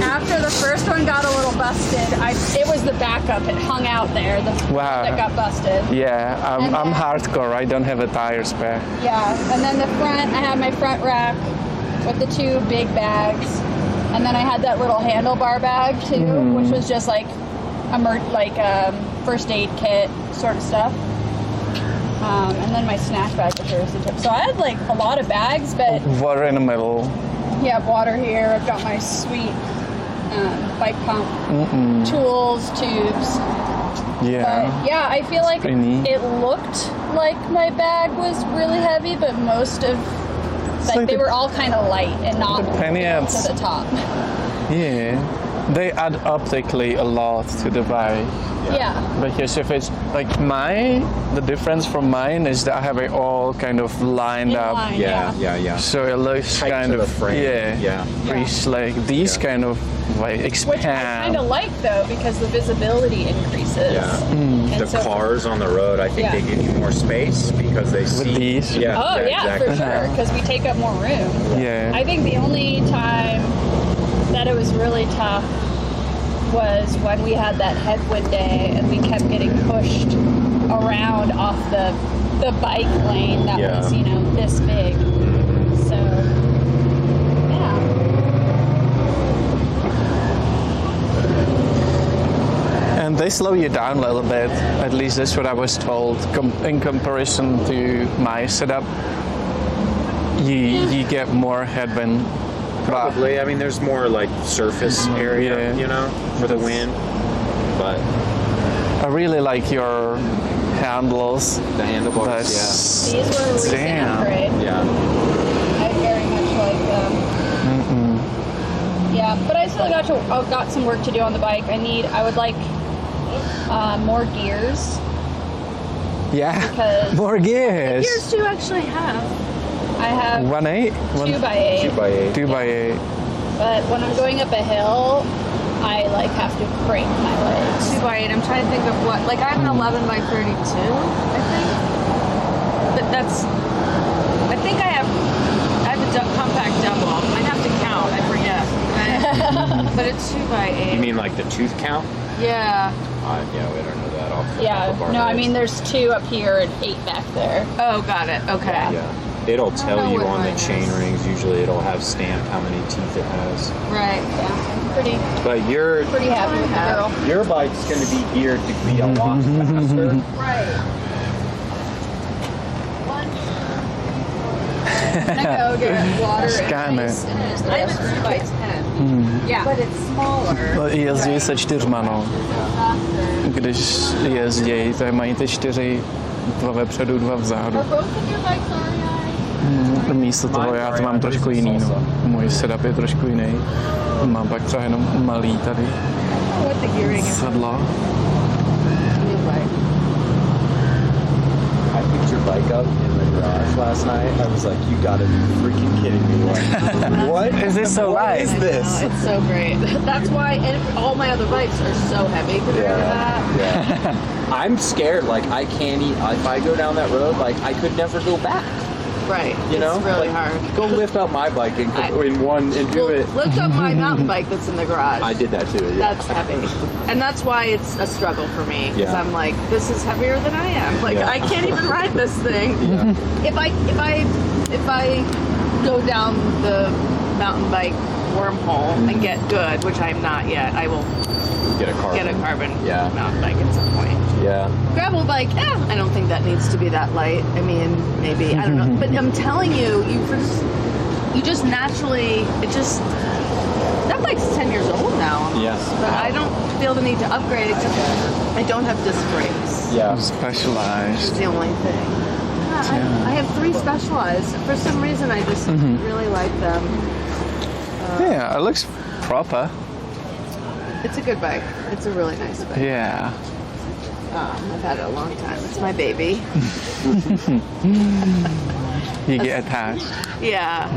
after the first one got a little busted, it was the backup. It hung out there. The Wow. that got busted. Yeah, And I'm then- hardcore. I don't have a tire spare. Yeah, and then the front, I had my front rack with the 2 big bags, and then I had that little handlebar bag too, which was just like first aid kit sort of stuff. And then my snack bag with Thursday tip. So I had like a lot of bags, but Water in the middle. yeah, water here. I've got my sweet bike pump, tools, tubes. Yeah. But yeah, I feel like pretty neat. it looked like my bag was really heavy, but most of like they the- were all kind of light and not the penny to ads. the top. Yeah. They add optically a lot to the bike. Yeah. Because if it's like the difference from mine is that I have it all kind of lined In up. line. Yeah. So it looks Tight kind to of the frame. yeah, pretty Yeah. slick. These Yeah. kind of like Which I kind expand. of like though because the visibility increases. Yeah. And The so- cars on the road, I think Yeah. they give you more space because they see. these? Yeah. Oh yeah, exactly. for sure, because we take up more room. Yeah. I think the only time that it was really tough was when we had that headwind day and we kept getting pushed around off the bike lane that Yeah. was, this big. So, yeah. And they slow you down a little bit. At least that's what I was told. In comparison to my setup, you get more headwind. But Probably. I mean, there's more like surface area, Yeah. for the wind. But I really like your handles. the handlebars, That's These were a recent Damn. upgrade. yeah. I very much like them. Yeah, but I still got some work to do on the bike. I would like more gears. Yeah. Because- More gears. Yours do actually have. I have 1.8? 2x8. 2x8. 2x8. But when I'm going up a hill, I like have to break my legs. 2x8. I'm trying to think of what. Like I have an 11x32, I think. But that's. I think I have a compact double. I'd have to count. I forget. But it's 2x8. You mean like the tooth count? Yeah. Yeah, we don't know that off the top of Yeah. our No, I heads. mean there's 2 up here and 8 back there. Oh, got it. Okay. Yeah. It'll tell know you what on the mine chain is. rings. Usually it'll have stamped how many teeth it has. Right. Yeah. I'm pretty But your happy with the girl. your bike's going to be geared to be a lot faster. Right. I go get water Scanner. and ice and use the I have a restroom. 2x10. Yeah. But it's smaller. No, jezdí se 4, no. Když jezdí, tak mají ty 4, 2 vepředu, 2 vzadu. Are both of your bikes REI? Místo toho já to mám trošku jiný, no. Můj setup je trošku jiný. Mám pak třeba jenom malý tady What the gearing is. sedlo. I picked your bike up in the garage last night. I was like, you gotta be freaking kidding me. Like, what? Is this so What light? is this? It's so great. That's why all my other bikes are so heavy compared to that. Yeah. I'm scared. Like, I can't eat. If I go down that road, like, I could never go back. Right. You know? It's really Like, hard. Go lift up my bike in one and do Well, it. lift up my mountain bike that's in the garage. I did that too. Yeah. That's heavy. And that's why it's a struggle for me. Because Yeah. I'm like, this is heavier than I am. Like, Yeah. I can't even ride this thing. If I go down the mountain bike wormhole and get good, which I'm not yet, I will Get a car. get a carbon Yeah. mountain bike at some point. Yeah. Gravel bike, I don't think that needs to be that light. I mean, maybe, I don't know. But I'm telling you, you just naturally, that bike's 10 years old now. Yes. But I don't feel the need to upgrade it because I don't have disc brakes. Yeah. Specialized. It's the only thing. I have 3 Specialized. For some reason, I just really like them. Yeah, it looks proper. It's a good bike. It's a really nice bike. Yeah. I've had it a long time. It's my baby. You get attached. Yeah.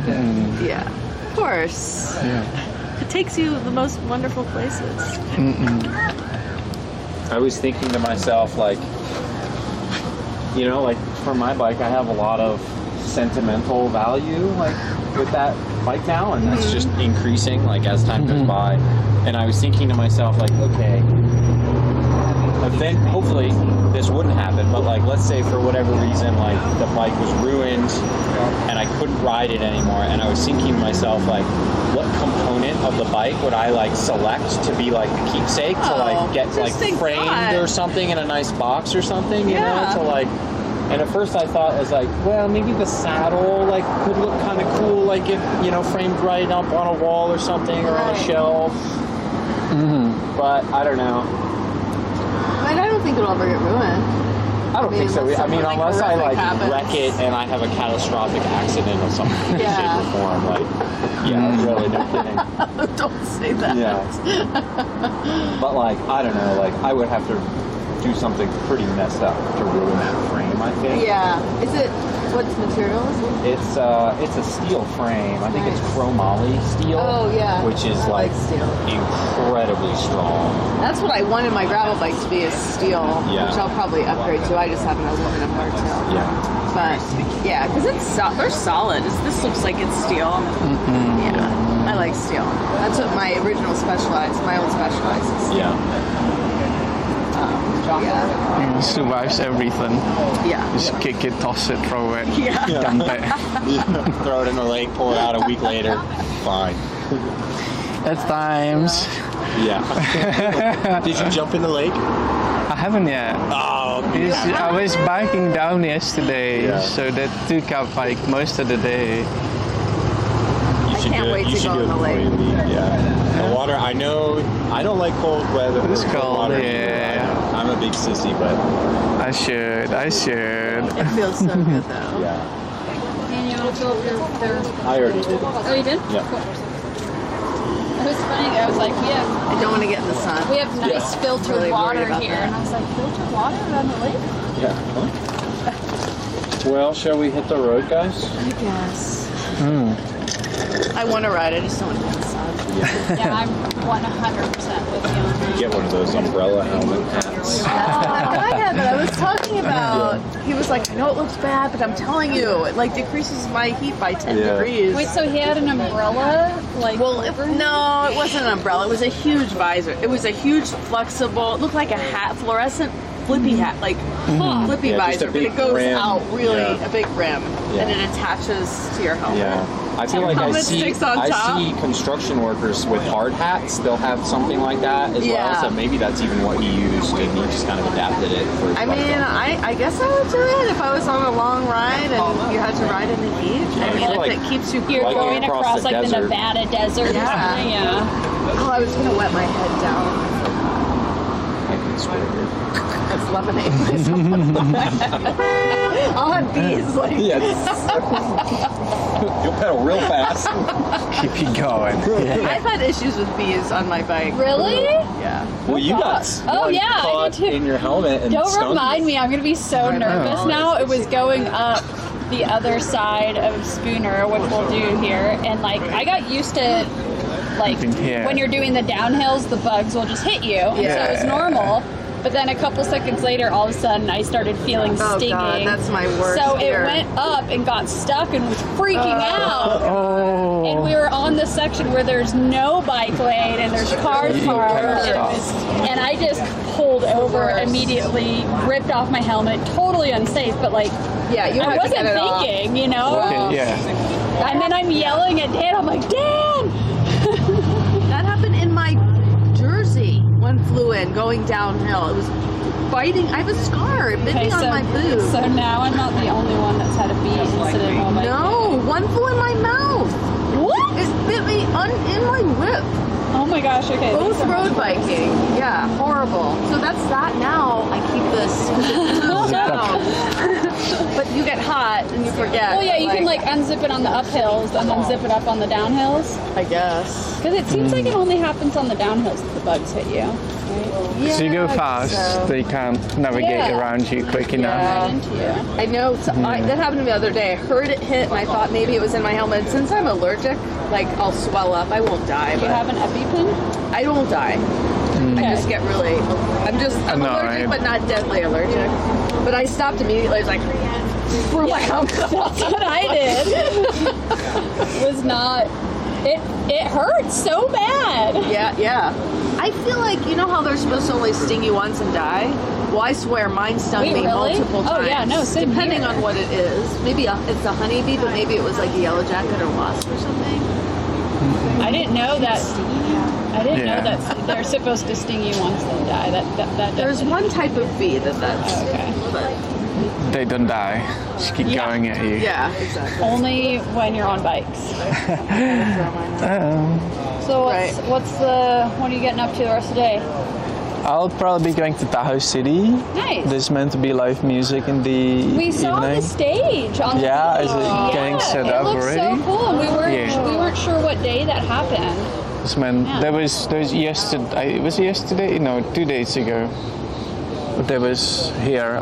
Yeah. Of course. Yeah. It takes you the most wonderful places. I was thinking to myself, like, you know, like for my bike, I have a lot of sentimental value, like with that bike now, and that's just increasing, like as time goes by. And I was thinking to myself, like, okay, then hopefully this wouldn't happen, but like, let's say for whatever reason, like the bike was ruined and I couldn't ride it anymore, and I was thinking to myself, like, what component of the bike would I like select to be like the keepsake, to like get like interesting framed thought. or something in a nice box or something, you Yeah. know, to like. And at first I thought, I was like, well, maybe the saddle like could look kind of cool, like if, you know, framed right up on a wall or something, or on a shelf. But I don't know. And I don't think it'll ever get ruined. I don't think so. unless I mean, something, unless I horrific like happens. wreck it and I have a catastrophic accident of some Yeah. shape or form, like, yeah, really, no kidding. Don't say that. Yeah. But like, I don't know, like I would have to do something pretty messed up to ruin that frame, I think. Yeah. Is it, what material is it? It's a steel frame. I think it's chromoly steel. Oh, yeah. Which is I like like steel. incredibly strong. That's what I wanted my gravel bike to be, is steel, Yeah. which I'll probably upgrade to. I just have an aluminum hardtail. Yeah. But yeah, because they're solid. This looks like it's steel. Yeah, I like steel. That's what my original Specialized, my old Specialized is. Yeah. Yeah. It survives everything. Yeah. Just kick it, toss it, throw it. Yeah. Dump it. Throw it in the lake, pull it out a week later. Fine. At times. Yeah. Did you jump in the lake? I haven't yet. Oh, I was biking down yesterday, Yeah. so that took up like most of the day. You should can't do it. wait You to should go do in it the before lake. you leave. Yeah. The water. I know. I don't like cold weather. It's cold cold, water. yeah. I'm a big sissy, but I should. It feels so good though. yeah. And you want to fill up your I already did. Oh, you did? Yeah. I was funny. I was like, I don't want to get in the sun. we have nice filtered Really worried water about here, that. and I was like, filtered water on the lake? Yeah. Well, shall we hit the road, guys? I guess. I want to ride. I just don't want to get in the sun. Yeah, I'm 100% with you on that. Get one of those umbrella helmet hats. I had that I was talking about. He was like, I know it looks bad, but I'm telling you, it like decreases my heat by 10 Yeah. degrees. Wait, so he had an umbrella? Like, Well, no, it wasn't an umbrella. It was a huge visor. It was a huge, flexible. It looked like a hat, fluorescent flippy hat, like flippy Yeah, just a visor, but big it goes rim. out really Yeah. a big rim, Yeah. and it attaches to your helmet. Yeah. I feel like Helmet sticks on top. see construction workers with hard hats. They'll have something like that as Yeah. well. So maybe that's even what he used, and he just kind of adapted it for his I bike mean, helmet. I guess I would do it if I was on a long ride and you had to ride in the heat. I mean, if like- it keeps you you're cool. Like going across across the like the desert. Nevada desert. Yeah. Or something, yeah. Oh, I was gonna wet my head down. I can swear here. That's lemonade. I'll have bees like. Yes. You'll pedal real fast. Keep you going. Yeah. I've had issues with bees on my bike. Really? Yeah. Well, you got Oh, one yeah, I caught did too. in your helmet and Don't stung remind you. me. I'm gonna be so nervous now. It was going up the other side of Spooner, which we'll do here, and like I got used to like Yeah. when you're doing the downhills, the bugs will just hit you, and so Yeah. it was normal. But then a couple seconds later, all of a sudden, I started feeling Oh stinging. God, that's my worst. So fear. it went up and got stuck and was freaking out. Oh. And we were on the section where there's no bike lane and there's cars You parked. can't And, it stop. was, and I just pulled over worst. immediately, ripped off my helmet, totally unsafe, but like, Yeah, you I had to wasn't get it off. thinking, you know? Okay, yeah. And then I'm yelling at Dan, I'm like, Dan! That happened in my jersey. One flew in going downhill. It was biting. I have a scar. It bit me on my boob. so now I'm not the only one that's had a bee incident while biking. No, one flew in my mouth. What? It bit me in my lip. Oh my gosh, okay. Both these are road much worse. biking. Yeah, horrible. So that's that now. I keep this. down. But you get hot and you forget. Well, yeah, you can like unzip it on the uphills and then zip it up on the downhills. I guess. Because it seems like it only happens on the downhills that the bugs hit you. Right? So you go Yeah, I fast, guess so. they can't navigate Yeah. around you quick enough. Right into you. I know. So that happened to me the other day. I heard it hit and I thought maybe it was in my helmet. Since I'm allergic, like I'll swell up. I won't die, Do you but have an EpiPen? I won't die. I just get really. I'm No, allergic, but not deadly allergic. But I stopped immediately. I was like, threw my helmet That's off. what I did. Was not. It hurts so bad. Yeah. I feel like, you know how they're supposed to only sting you once and die? Well, I swear mine stung Wait, me really? multiple times. Oh, yeah, no, same depending here. on what it is. Maybe it's a honeybee, but maybe it was like a yellow jacket or wasp or something. I didn't know that. I didn't Yeah. know that they're supposed to sting you once they die. That There's definitely- one type of bee that's. Okay. But, They don't die, just keep Yeah. going at you. yeah, exactly. Only when you're on bikes. So Right. what are you getting up to the rest of the day? I'll probably be going to Tahoe City. Nice. There's meant to be live music in the We saw evening. the stage on Yeah, the is it getting set it up looks already? so cool. And we Yeah. weren't sure what day that happened. It's meant, Yeah. there was yesterday. Was it yesterday? No, 2 days ago. But there was here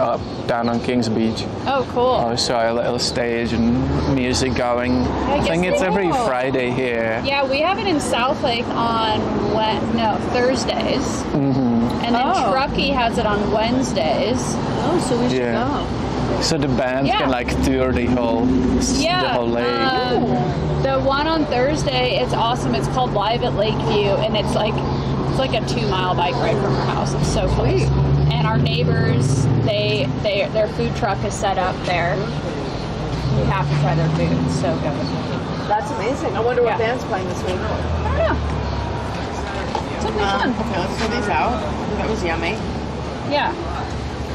down on Kings Beach. Oh, cool. I saw a little stage and music going. I guess think it's they every will. Friday here. Yeah, we have it in South Lake on Thursdays, and then Oh. Truckee has it on Wednesdays. Oh, so we should Yeah. go. So the band Yeah. can like tour the whole lake. The one on Thursday, it's awesome. It's called Live at Lakeview, and it's like a 2-mile bike ride from our house. It's so close. Sweet. And our neighbors, their food truck is set up there. We have to try their food. It's so good. That's amazing. I wonder what Yeah. band's playing this week. I don't know. It's gonna be fun. Okay, let's throw these out. That was yummy. Yeah.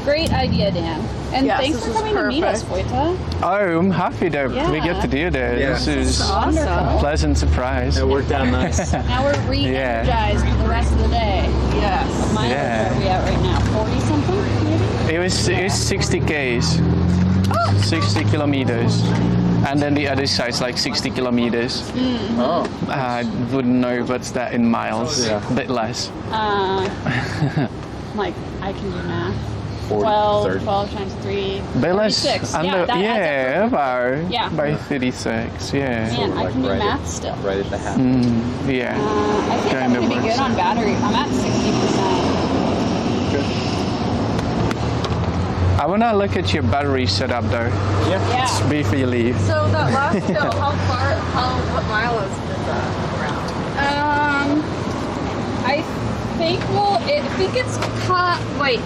Great idea, Dan. And Yes, thanks this for is coming to meet us, Wojta. Oh, I'm happy that we Yeah. get to do this. Yeah. This is a Wonderful. pleasant surprise. It worked out nice. Now we're re-energized for the rest of the day. Yes. Mileage Yeah. are we at right now? 40 something, maybe? It's 60 Ks. 60 kilometers. And then the other side's like 60 kilometers. Oh. I wouldn't know what's that in miles. Yeah. A bit less. Like, I can do math. 40, 12, 30. 12 times 3. Bit less. 36. Under, that adds up about Yeah. by 36. Yeah. Man, I Like can do right math at- still. Right at the half. Yeah. I think Kind I'm of going to be works. good on battery. I'm at 60%. I wanna look at your battery setup though. Yeah. Before you leave. So that last hill, what mile is that around? I think I think it's cut. Wait.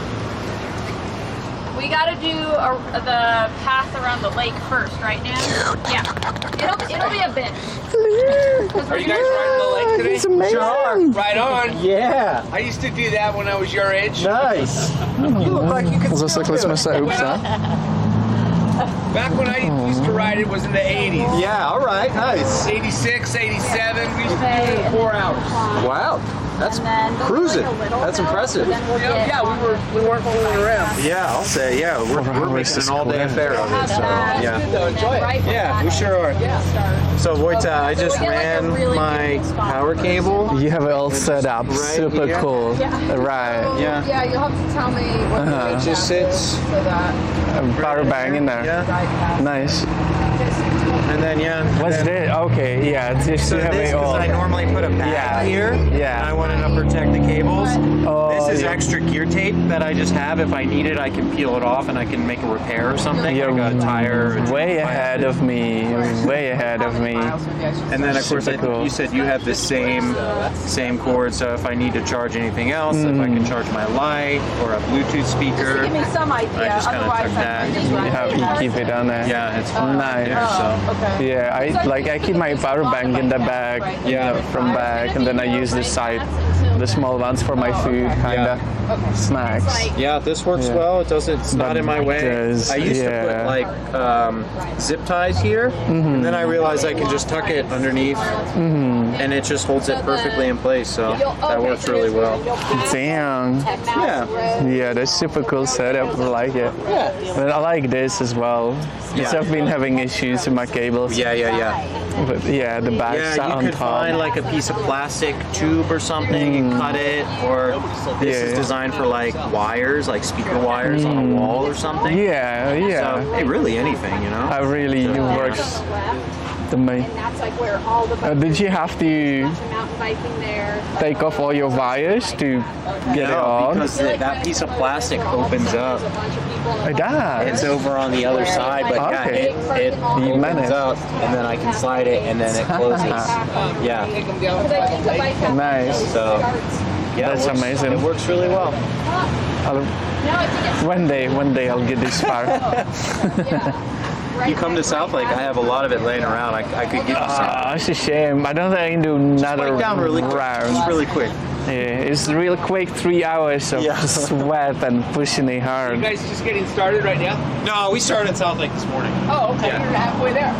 We gotta do the path around the lake first, right now? Yeah. It'll be a bit. Are you guys riding the lake today? It's amazing. Right on. Yeah, I used to do that when I was your age. nice. You look like you could Zasekli jsme se, upsa. Back when I used to ride, it was in the 80s. Yeah, all right, nice. 86, 87. We used to do it in 4 hours. Wow, that's And then go cruising. like a little That's hill, impressive. then we'll get Yeah, we weren't fooling around. Yeah, I'll say, yeah, we're making an all-day affair of it, so, yeah. Enjoy it. Yeah, we sure are. So, Wojta, I just we get, like, a ran really my good spot. power cable. You have it all set up. Right Super here. cool. Right. Yeah. Yeah, you'll have to tell me what the It just sits, so that. A power bank in there. yeah, Nice. and then, yeah. What's this? Okay, yeah. Just So to have this, it all. because I normally put a pad Yeah. here, Yeah. and I wanted to protect the cables. Oh, This is yeah. extra gear tape that I just have. If I need it, I can peel it off and I can make a repair or something, You're like a tire. or way tire. ahead of me. Way ahead of me. And then, of course, I Super think cool. you said you have the same cord. So if I need to charge anything else, if I can charge my light or a Bluetooth speaker, Give me some idea. I just kinda Otherwise, took I that. just run You have you keep it on there. yeah, it's fine Nice. there. So Okay. Yeah, I keep my power bank in the back, Yeah. from back, and then I use the side, the small ones for my food, kinda snacks. yeah, this works Yeah. well. It's not in my way. does, I used to yeah. put like zip ties here, and then I realized I can just tuck it underneath, and it just holds it perfectly in place. So that works really well. Damn. Yeah. Yeah, that's super cool setup. I like it. Yeah. But I like this as well. Because Yeah. I've been having issues with my cables. Yeah. But yeah, the back's Yeah, you on could top. find like a piece of plastic tube or something and cut it, or this is Yeah. designed for like wires, like speaker wires on a wall or something. yeah. So, hey, really anything, you know? I really it works. The main. That's like where all the Did you have to mountain biking there. take off all your wires to get it No, on? because that piece of plastic opens up. It does. It's over on the other side, but yeah, Okay. it You managed. opens up, and then I can slide it, and then it closes. Yeah. Nice. So yeah, That's it works, amazing. It works really well. One day I'll get this far. You come to South Lake, I have a lot of it laying around. I could give you some. It's a shame. I don't think I can do another Bite down really quick. round. Just really quick. Yeah, it's real quick. 3 hours of Yeah. sweat and pushing it You hard. guys just getting started right now? No, we started in South Lake this morning. Oh, okay. Yeah. You're halfway there.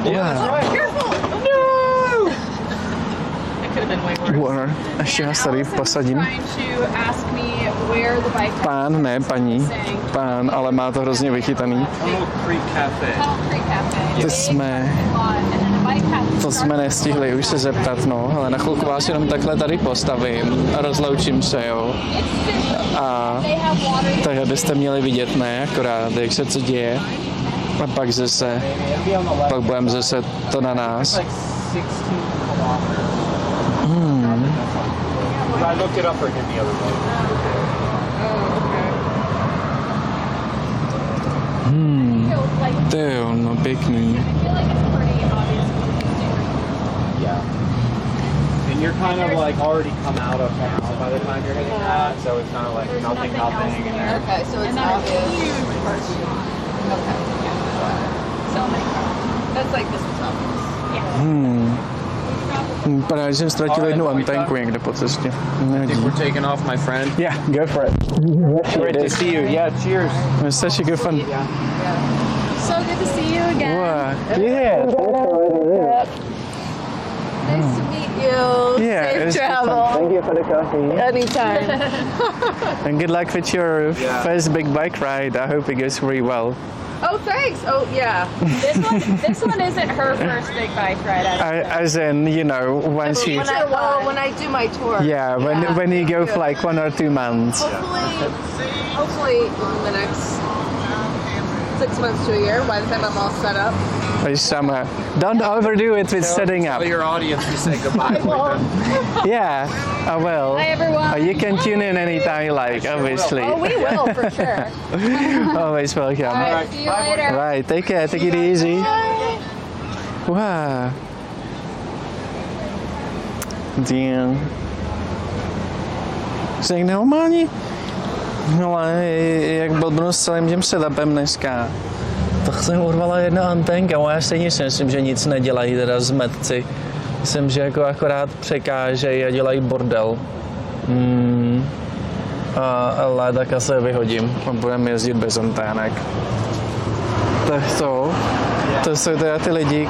Water. Ještě nás tady posadím. Trying to ask me where the bike Pán, ne paní. Pán, ale má to hrozně vychytaný. Tunnel Creek Cafe. Creek Cafe. To jsme, to jsme nestihli už se zeptat, no. Ale na chvilku vás jenom takhle tady postavím a rozloučím se, jo. A takže byste měli vidět, ne, akorát, jak se co děje. A pak budeme zase to na nás. I looked it up for him the other day. To jo, no pěkný. And you're kind of like already come out of town by the time you're hitting that, so it's not like nothing in there. Okay, so it's obvious. Okay. So many cars. That's like this is obvious. Právě, že jsem ztratil jednu antenku někde po cestě. Nevadí. We're taking off, my friend. Yeah, go for it. Great to see you. Yeah, cheers. It was such a good fun. So good to see you again. Wow. Yeah. Nice to meet you. Yeah, it Safe was good travel. fun. Thank you for the coffee. Anytime. And good luck with your Yeah. first big bike ride. I hope it goes really well. Oh, thanks. Oh, yeah. This one isn't her first big bike ride. As in, you know, once you... When I do my tour. Yeah, when you go for like 1 or 2 months. Hopefully in the next 6 months to a year, by the time I'm all set up. This summer. Don't overdo it with setting up. Tell your audience we say goodbye. Yeah, I will. Hi, everyone. You can tune in anytime you like, obviously. Oh, we will for sure. Always welcome. All right, see you later. Right, take care, take it easy. Wow. Damn. Jsi normální? No ale jak blbnu s celým tím setupem dneska. Tak jsem urvala jedna antenka, ale já stejně si myslím, že nic nedělají teda zmetci. Myslím, že jako akorát překážejí a dělají bordel. Ale tak asi je vyhodím a budeme jezdit bez antének. Tak to jsou teda ty lidi,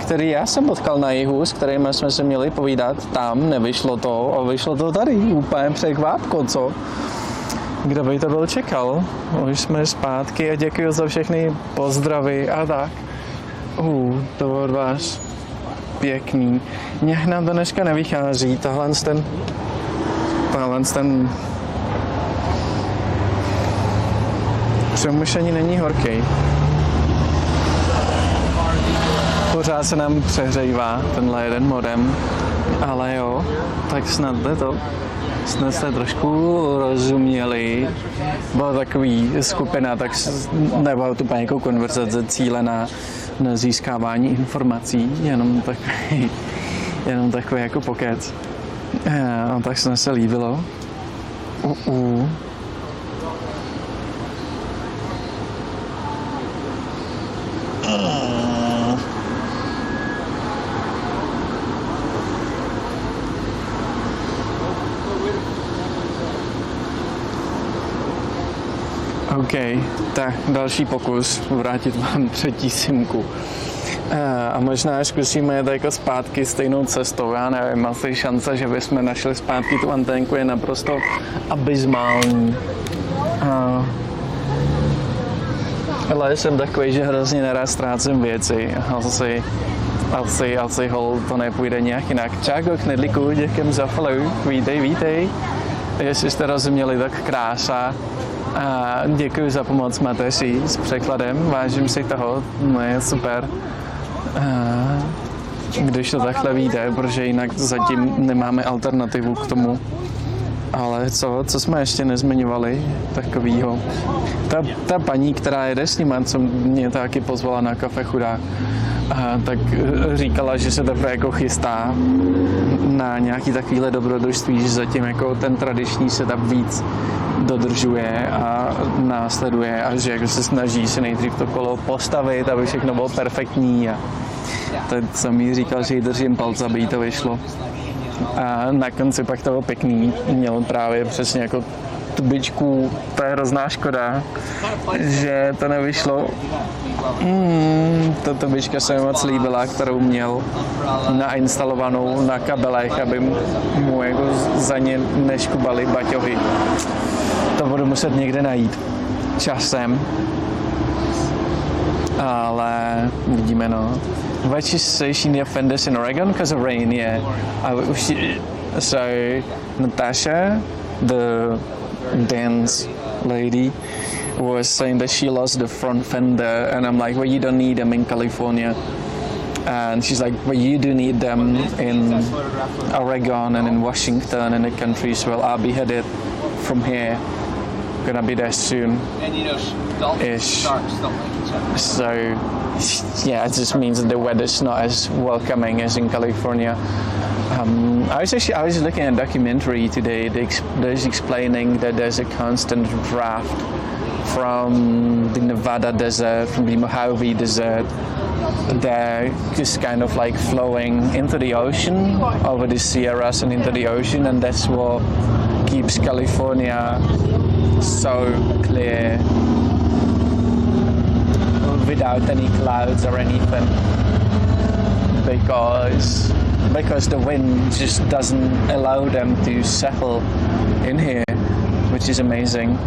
který já jsem potkal na jihu, s kterými jsme se měli povídat tam, nevyšlo to a vyšlo to tady, úplně překvápko, co? Kdo by to byl čekal? Už jsme zpátky a děkuji za všechny pozdravy a tak. To bylo od vás pěkný. Nějak nám to dneska nevychází, tohle ten už ani není horký. Pořád se nám přehřejvá tenhle jeden modem, ale jo, tak snad snad jste trošku rozuměli. Byla takový skupina, tak nebyla to nějakou konverzace cílená na získávání informací, jenom takový jako pokec. A tak se se líbilo. OK, tak další pokus vrátit vám třetí simku. A možná zkusíme jet jako zpátky stejnou cestou, já nevím, asi šance, že bychom našli zpátky tu anténku je naprosto abysmální. Ale jsem takový, že hrozně nerad ztrácím věci. Asi to nepůjde nějak jinak. Čáko, knedlíku, děkujem za follow. Vítej. Jestli jste rozuměli, tak krása. A děkuji za pomoc Mateři s překladem, vážím si toho, no je super. Když to takhle vyjde, protože jinak zatím nemáme alternativu k tomu. Ale co jsme ještě nezmiňovali takovýho? Ta paní, která jede s nima, co mě taky pozvala na kafe chudák, tak říkala, že se teprve jako chystá na nějaký takovýhle dobrodružství, že zatím jako ten tradiční setup víc dodržuje a následuje a že jako se snaží si nejdřív to kolo postavit, aby všechno bylo perfektní a teď jsem jí říkal, že jí držím palce, aby jí to vyšlo. A na konci pak to bylo pěkný, měl právě přesně jako tu bičku, to je hrozná škoda, že to nevyšlo. Tato bička se mi moc líbila, kterou měl nainstalovanou na kabelech, aby mu jako za ně neškubaly baťohy. To budu muset někde najít časem. Ale vidíme, no. Why she say she near Fenders in Oregon because of rain? Yeah. So Natasha, the dance lady, was saying that she lost the front fender, and I'm like, well, you don't need them in California. And she's like, well, you do need them in Oregon and in Washington and the countries. Well, I'll be headed from here. Gonna be there soon. Ish. So yeah, it just means that the weather's not as welcoming as in California. I was looking at a documentary today that's explaining that there's a constant draft from the Nevada desert, from the Mojave desert. They're just kind of like flowing into the ocean, over the Sierras and into the ocean, and that's what keeps California so clear without any clouds or anything, because the wind just doesn't allow them to settle in here, which is amazing.